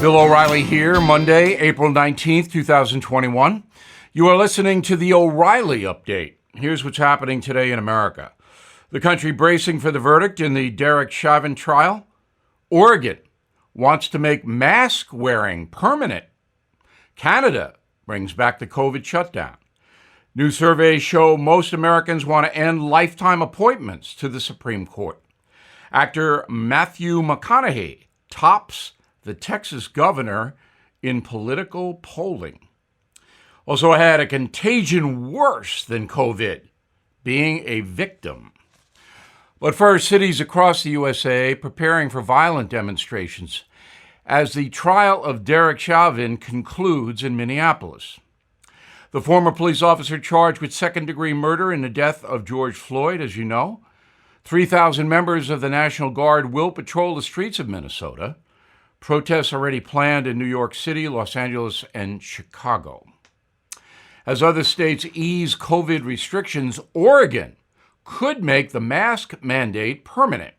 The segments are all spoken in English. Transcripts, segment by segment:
Bill O'Reilly here, Monday, April 19th, 2021. You are listening to the O'Reilly Update. Here's what's happening today in America. The country bracing for the verdict in the Derek Chauvin trial. Oregon wants to make mask wearing permanent. Canada brings back the COVID shutdown. New surveys show most Americans want to end lifetime appointments to the Supreme Court. Actor Matthew McConaughey tops the Texas governor in political polling. Also had a contagion worse than COVID, being a victim. But first, cities across the USA preparing for violent demonstrations as the trial of Derek Chauvin concludes in Minneapolis. The former police officer charged with second-degree murder in the death of George Floyd, as you know. 3,000 members of the National Guard will patrol the streets of Minnesota. Protests already planned in New York City, Los Angeles, and Chicago. As other states ease COVID restrictions, Oregon could make the mask mandate permanent.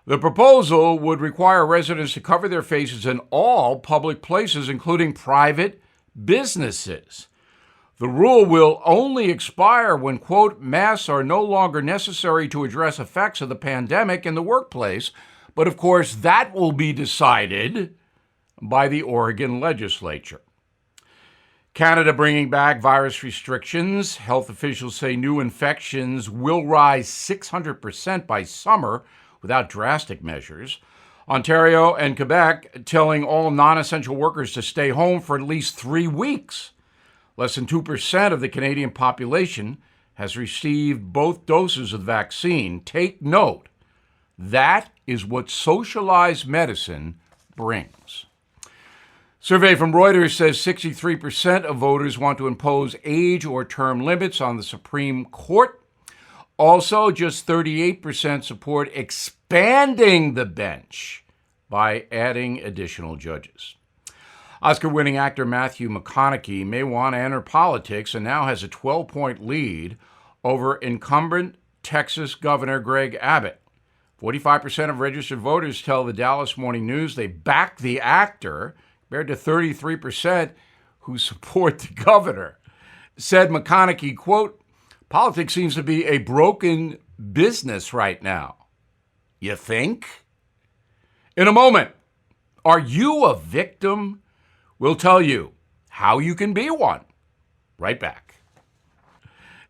The proposal would require residents to cover their faces in all public places, including private businesses. The rule will only expire when, quote, masks are no longer necessary to address effects of the pandemic in the workplace. But of course, that will be decided by the Oregon legislature. Canada bringing back virus restrictions. Health officials say new infections will rise 600% by summer without drastic measures. Ontario and Quebec telling all non-essential workers to stay home for at least 3 weeks. Less than 2% of the Canadian population has received both doses of the vaccine. Take note, that is what socialized medicine brings. Survey from Reuters says 63% of voters want to impose age or term limits on the Supreme Court. Also, just 38% support expanding the bench by adding additional judges. Oscar-winning actor Matthew McConaughey may want to enter politics and now has a 12-point lead over incumbent Texas Governor Greg Abbott. 45% of registered voters tell the Dallas Morning News they back the actor, compared to 33% who support the governor. Said McConaughey, quote, "Politics seems to be a broken business right now." You think? In a moment, are you a victim? We'll tell you how you can be one. Right back.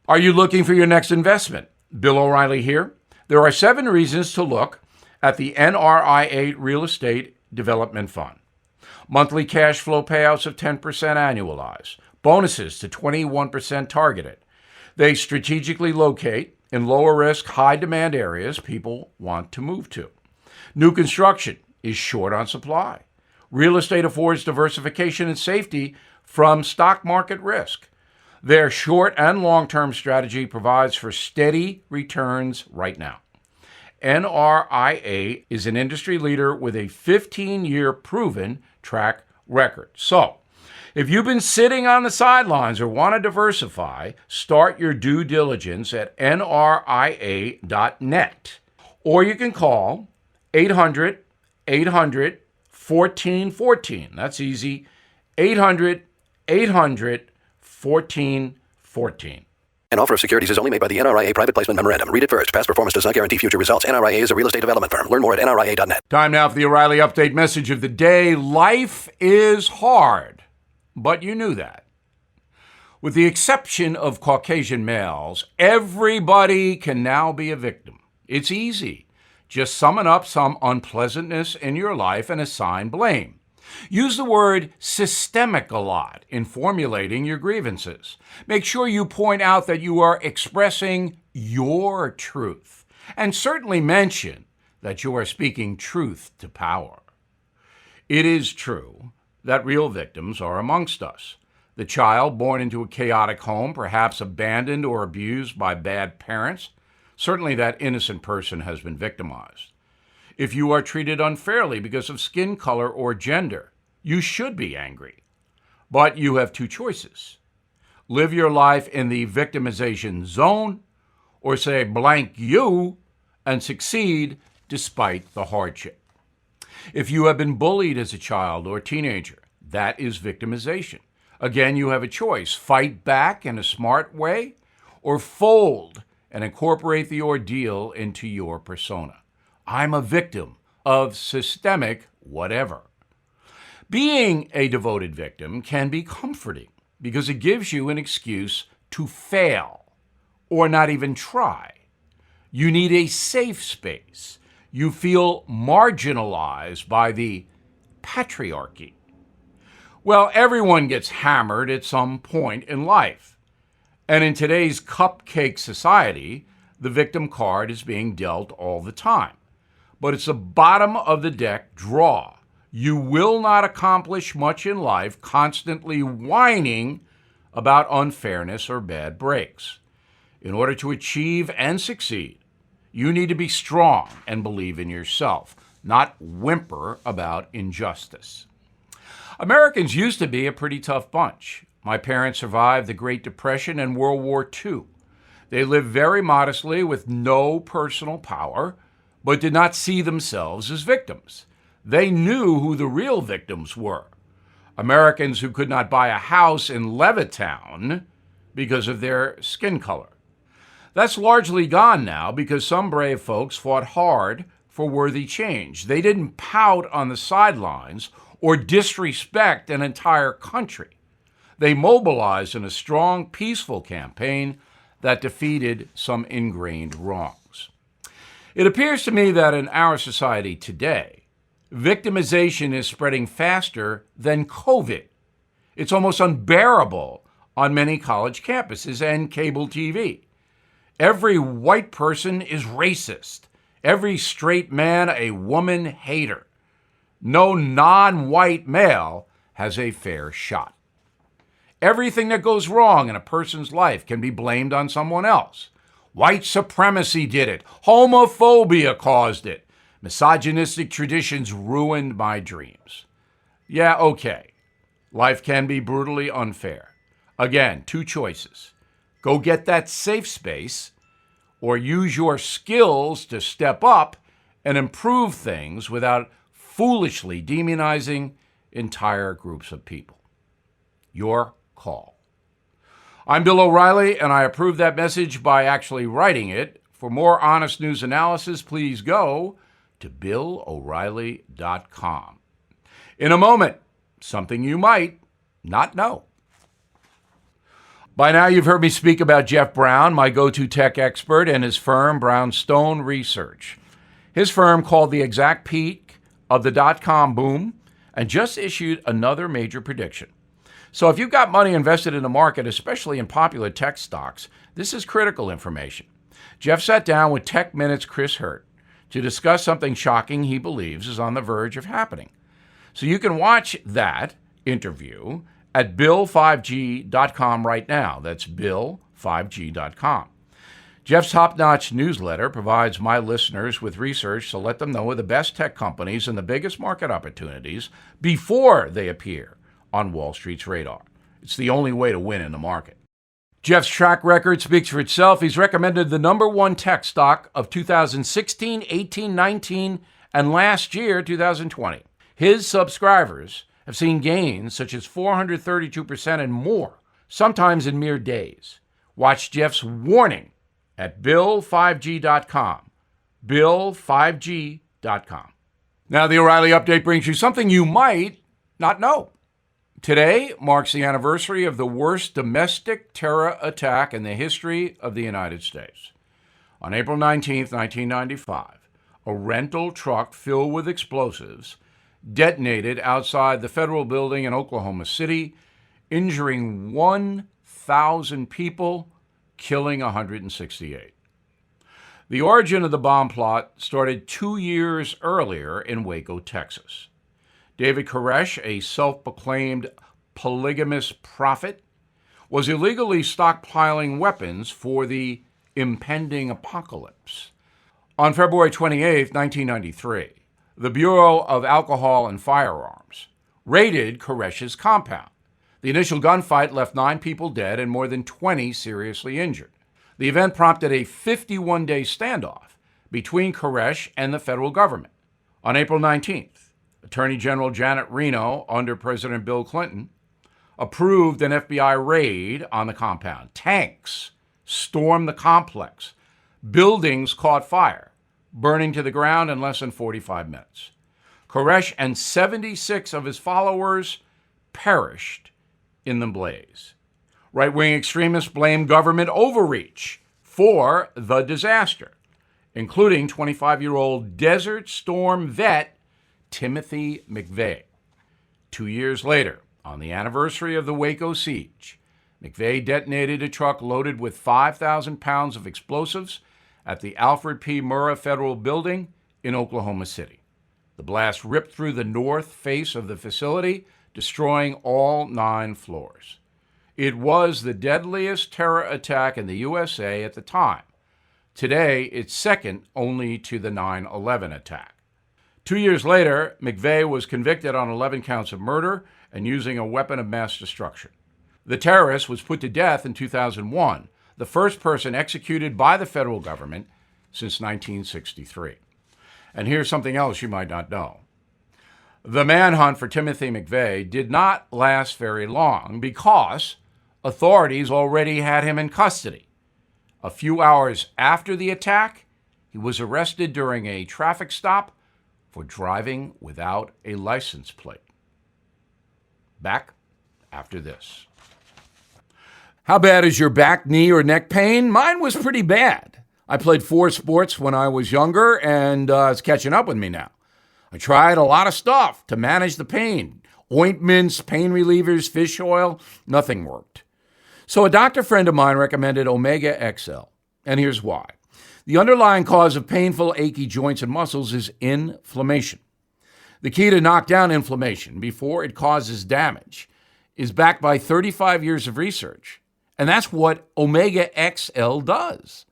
Are you looking for your next investment? Bill O'Reilly here. There are 7 reasons to look at the Nria Real Estate Development Fund. Monthly cash flow payouts of 10% annualized. Bonuses to 21% targeted. They strategically locate in lower risk, high demand areas people want to move to. New construction is short on supply. Real estate affords diversification and safety from stock market risk. Their short and long-term strategy provides for steady returns right now. Nria is an industry leader with a 15-year proven track record. So, if you've been sitting on the sidelines or want to diversify, start your due diligence at nria.net. Or you can call 800-800-1414. That's easy. 800-800-1414. An offer of securities is only made by the NRIA Private Placement Memorandum. Read it first. Past performance does not guarantee future results. NRIA is a real estate development firm. Learn more at nria.net. Time now for the O'Reilly Update message of the day. Life is hard, but you knew that. With the exception of Caucasian males, everybody can now be a victim. It's easy. Just summon up some unpleasantness in your life and assign blame. Use the word systemic a lot in formulating your grievances. Make sure you point out that you are expressing your truth, and certainly mention that you are speaking truth to power. It is true that real victims are amongst us. The child born into a chaotic home, perhaps abandoned or abused by bad parents. Certainly that innocent person has been victimized. If you are treated unfairly because of skin color or gender, you should be angry. But you have 2 choices. Live your life in the victimization zone, or say blank you and succeed despite the hardship. If you have been bullied as a child or teenager, that is victimization. Again, you have a choice: fight back in a smart way or fold and incorporate the ordeal into your persona. I'm a victim of systemic whatever. Being a devoted victim can be comforting because it gives you an excuse to fail or not even try. You need a safe space. You feel marginalized by the patriarchy. Well, everyone gets hammered at some point in life. And in today's cupcake society, the victim card is being dealt all the time. But it's a bottom of the deck draw. You will not accomplish much in life constantly whining about unfairness or bad breaks. In order to achieve and succeed, you need to be strong and believe in yourself, not whimper about injustice. Americans used to be a pretty tough bunch. My parents survived the Great Depression and World War II. They lived very modestly with no personal power, but did not see themselves as victims. They knew who the real victims were: Americans who could not buy a house in Levittown because of their skin color. That's largely gone now because some brave folks fought hard for worthy change. They didn't pout on the sidelines or disrespect an entire country. They mobilized in a strong, peaceful campaign that defeated some ingrained wrongs. It appears to me that in our society today, victimization is spreading faster than COVID. It's almost unbearable on many college campuses and cable TV. Every white person is racist. Every straight man a woman hater. No non-white male has a fair shot. Everything that goes wrong in a person's life can be blamed on someone else. White supremacy did it. Homophobia caused it. Misogynistic traditions ruined my dreams. Yeah, okay. Life can be brutally unfair. Again, two choices. Go get that safe space, or use your skills to step up and improve things without foolishly demonizing entire groups of people. Your call. I'm Bill O'Reilly, and I approve that message by actually writing it. For more honest news analysis, please go to BillO'Reilly.com. In a moment, something you might not know. By now, you've heard me speak about Jeff Brown, my go-to tech expert, and his firm, Brownstone Research. His firm called the exact peak of the dot-com boom and just issued another major prediction. So if you've got money invested in the market, especially in popular tech stocks, this is critical information. Jeff sat down with Tech Minute's Chris Hurt to discuss something shocking he believes is on the verge of happening. So you can watch that interview at bill5g.com right now. That's bill5g.com. Jeff's top-notch newsletter provides my listeners with research to let them know of the best tech companies and the biggest market opportunities before they appear on Wall Street's radar. It's the only way to win in the market. Jeff's track record speaks for itself. He's recommended the number one tech stock of 2016, 18, 19, and last year, 2020. His subscribers have seen gains such as 432% and more, sometimes in mere days. Watch Jeff's warning at bill5g.com. bill5g.com. Now, the O'Reilly Update brings you something you might not know. Today marks the anniversary of the worst domestic terror attack in the history of the United States. On April 19, 1995, a rental truck filled with explosives detonated outside the federal building in Oklahoma City, injuring 1,000 people, killing 168. The origin of the bomb plot started 2 years earlier in Waco, Texas. David Koresh, a self-proclaimed polygamous prophet, was illegally stockpiling weapons for the impending apocalypse. On February 28, 1993, the Bureau of Alcohol and Firearms raided Koresh's compound. The initial gunfight left 9 people dead and more than 20 seriously injured. The event prompted a 51-day standoff between Koresh and the federal government. On April 19th, Attorney General Janet Reno, under President Bill Clinton, approved an FBI raid on the compound. Tanks stormed the complex. Buildings caught fire, burning to the ground in less than 45 minutes. Koresh and 76 of his followers perished in the blaze. Right-wing extremists blame government overreach for the disaster, including 25-year-old Desert Storm vet Timothy McVeigh. 2 years later, on the anniversary of the Waco siege, McVeigh detonated a truck loaded with 5,000 pounds of explosives at the Alfred P. Murrah Federal Building in Oklahoma City. The blast ripped through the north face of the facility, destroying all 9 floors. It was the deadliest terror attack in the USA at the time. Today, it's second only to the 9/11 attack. 2 years later, McVeigh was convicted on 11 counts of murder and using a weapon of mass destruction. The terrorist was put to death in 2001, the first person executed by the federal government since 1963. And here's something else you might not know. The manhunt for Timothy McVeigh did not last very long because authorities already had him in custody. A few hours after the attack, he was arrested during a traffic stop for driving without a license plate. Back after this. How bad is your back, knee, or neck pain? Mine was pretty bad. I played 4 sports when I was younger, and it's catching up with me now. I tried a lot of stuff to manage the pain. Ointments, pain relievers, fish oil, nothing worked. So a doctor friend of mine recommended Omega XL, and here's why. The underlying cause of painful, achy joints and muscles is inflammation. The key to knock down inflammation before it causes damage is backed by 35 years of research, and that's what Omega XL does.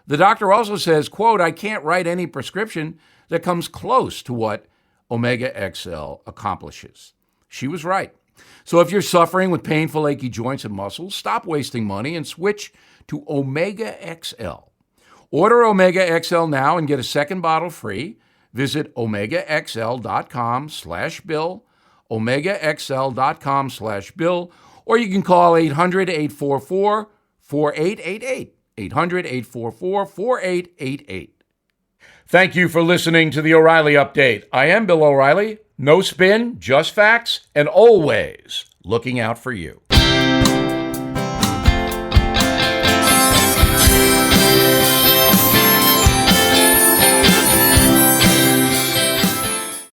The doctor also says, quote, I can't write any prescription that comes close to what Omega XL accomplishes. She was right. So if you're suffering with painful, achy joints and muscles, stop wasting money and switch to Omega XL. Order Omega XL now and get a second bottle free. Visit omegaxl.com/bill, omegaxl.com/bill, or you can call 800-844-4888, 800-844-4888. Thank you for listening to the O'Reilly Update. I am Bill O'Reilly. No spin, just facts, and always looking out for you.